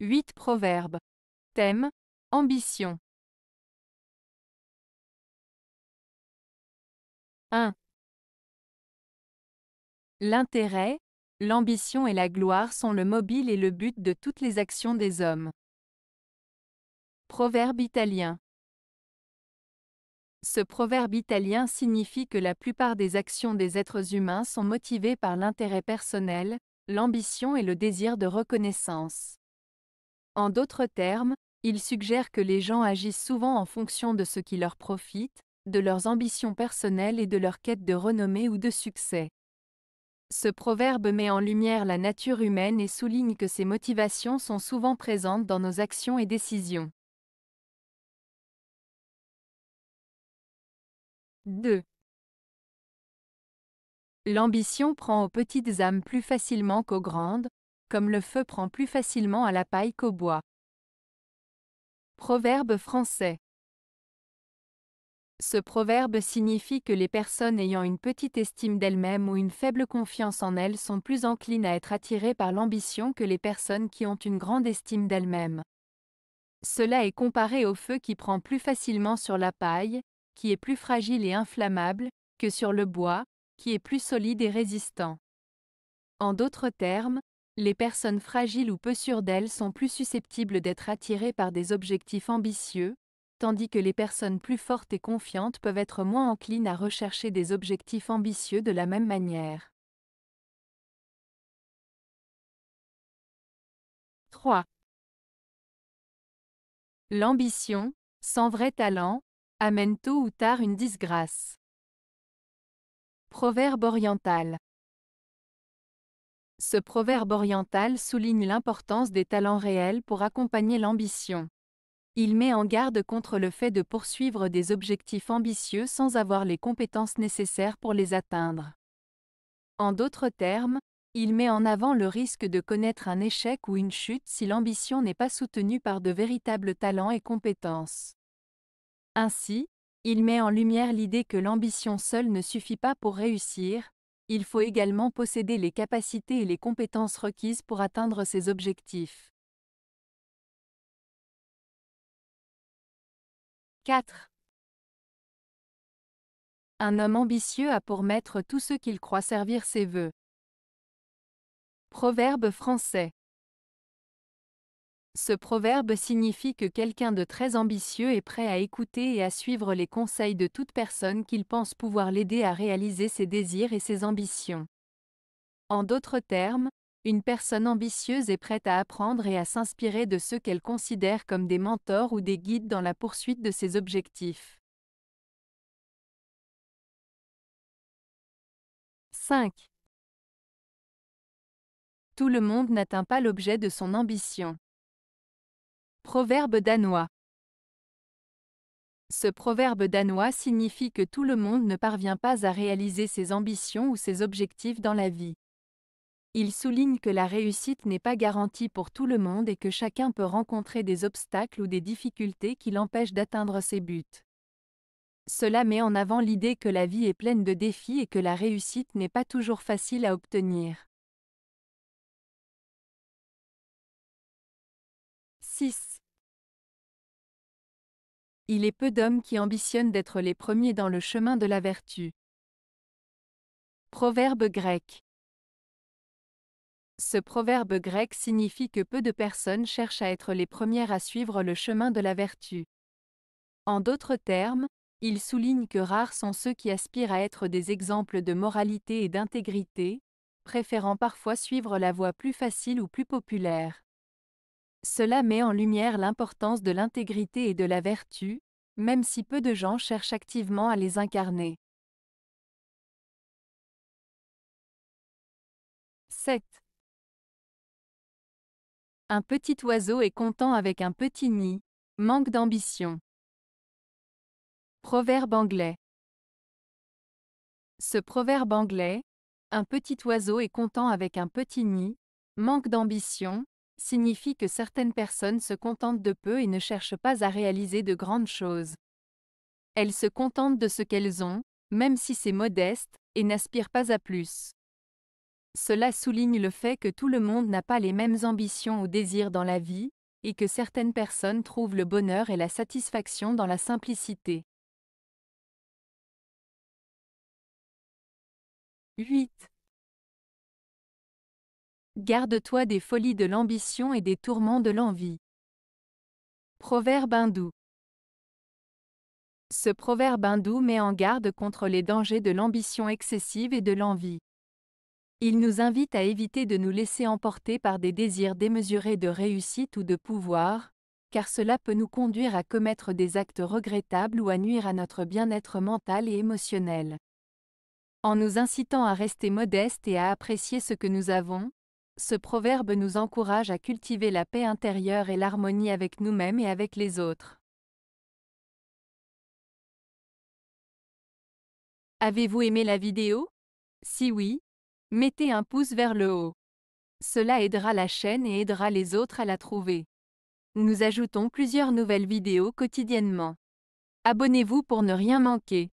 8 proverbes. Thème, ambition. 1. L'intérêt, l'ambition et la gloire sont le mobile et le but de toutes les actions des hommes. Proverbe italien. Ce proverbe italien signifie que la plupart des actions des êtres humains sont motivées par l'intérêt personnel, l'ambition et le désir de reconnaissance. En d'autres termes, il suggère que les gens agissent souvent en fonction de ce qui leur profite, de leurs ambitions personnelles et de leur quête de renommée ou de succès. Ce proverbe met en lumière la nature humaine et souligne que ces motivations sont souvent présentes dans nos actions et décisions. 2. L'ambition prend aux petites âmes plus facilement qu'aux grandes, comme le feu prend plus facilement à la paille qu'au bois. Proverbe français. Ce proverbe signifie que les personnes ayant une petite estime d'elles-mêmes ou une faible confiance en elles sont plus enclines à être attirées par l'ambition que les personnes qui ont une grande estime d'elles-mêmes. Cela est comparé au feu qui prend plus facilement sur la paille, qui est plus fragile et inflammable, que sur le bois, qui est plus solide et résistant. En d'autres termes, les personnes fragiles ou peu sûres d'elles sont plus susceptibles d'être attirées par des objectifs ambitieux, tandis que les personnes plus fortes et confiantes peuvent être moins enclines à rechercher des objectifs ambitieux de la même manière. 3. L'ambition, sans vrai talent, amène tôt ou tard une disgrâce. Proverbe oriental. Ce proverbe oriental souligne l'importance des talents réels pour accompagner l'ambition. Il met en garde contre le fait de poursuivre des objectifs ambitieux sans avoir les compétences nécessaires pour les atteindre. En d'autres termes, il met en avant le risque de connaître un échec ou une chute si l'ambition n'est pas soutenue par de véritables talents et compétences. Ainsi, il met en lumière l'idée que l'ambition seule ne suffit pas pour réussir, il faut également posséder les capacités et les compétences requises pour atteindre ses objectifs. 4. Un homme ambitieux a pour maître tous ceux qu'il croit servir ses vœux. Proverbe français. Ce proverbe signifie que quelqu'un de très ambitieux est prêt à écouter et à suivre les conseils de toute personne qu'il pense pouvoir l'aider à réaliser ses désirs et ses ambitions. En d'autres termes, une personne ambitieuse est prête à apprendre et à s'inspirer de ceux qu'elle considère comme des mentors ou des guides dans la poursuite de ses objectifs. 5. Tout le monde n'atteint pas l'objet de son ambition. Proverbe danois. Ce proverbe danois signifie que tout le monde ne parvient pas à réaliser ses ambitions ou ses objectifs dans la vie. Il souligne que la réussite n'est pas garantie pour tout le monde et que chacun peut rencontrer des obstacles ou des difficultés qui l'empêchent d'atteindre ses buts. Cela met en avant l'idée que la vie est pleine de défis et que la réussite n'est pas toujours facile à obtenir. 6. Il est peu d'hommes qui ambitionnent d'être les premiers dans le chemin de la vertu. Proverbe grec. Ce proverbe grec signifie que peu de personnes cherchent à être les premières à suivre le chemin de la vertu. En d'autres termes, il souligne que rares sont ceux qui aspirent à être des exemples de moralité et d'intégrité, préférant parfois suivre la voie plus facile ou plus populaire. Cela met en lumière l'importance de l'intégrité et de la vertu, même si peu de gens cherchent activement à les incarner. 7. Un petit oiseau est content avec un petit nid, manque d'ambition. Proverbe anglais. Ce proverbe anglais, un petit oiseau est content avec un petit nid, manque d'ambition, signifie que certaines personnes se contentent de peu et ne cherchent pas à réaliser de grandes choses. Elles se contentent de ce qu'elles ont, même si c'est modeste, et n'aspirent pas à plus. Cela souligne le fait que tout le monde n'a pas les mêmes ambitions ou désirs dans la vie, et que certaines personnes trouvent le bonheur et la satisfaction dans la simplicité. 8. Garde-toi des folies de l'ambition et des tourments de l'envie. Proverbe hindou. Ce proverbe hindou met en garde contre les dangers de l'ambition excessive et de l'envie. Il nous invite à éviter de nous laisser emporter par des désirs démesurés de réussite ou de pouvoir, car cela peut nous conduire à commettre des actes regrettables ou à nuire à notre bien-être mental et émotionnel. En nous incitant à rester modestes et à apprécier ce que nous avons, ce proverbe nous encourage à cultiver la paix intérieure et l'harmonie avec nous-mêmes et avec les autres. Avez-vous aimé la vidéo? Si oui, mettez un pouce vers le haut. Cela aidera la chaîne et aidera les autres à la trouver. Nous ajoutons plusieurs nouvelles vidéos quotidiennement. Abonnez-vous pour ne rien manquer.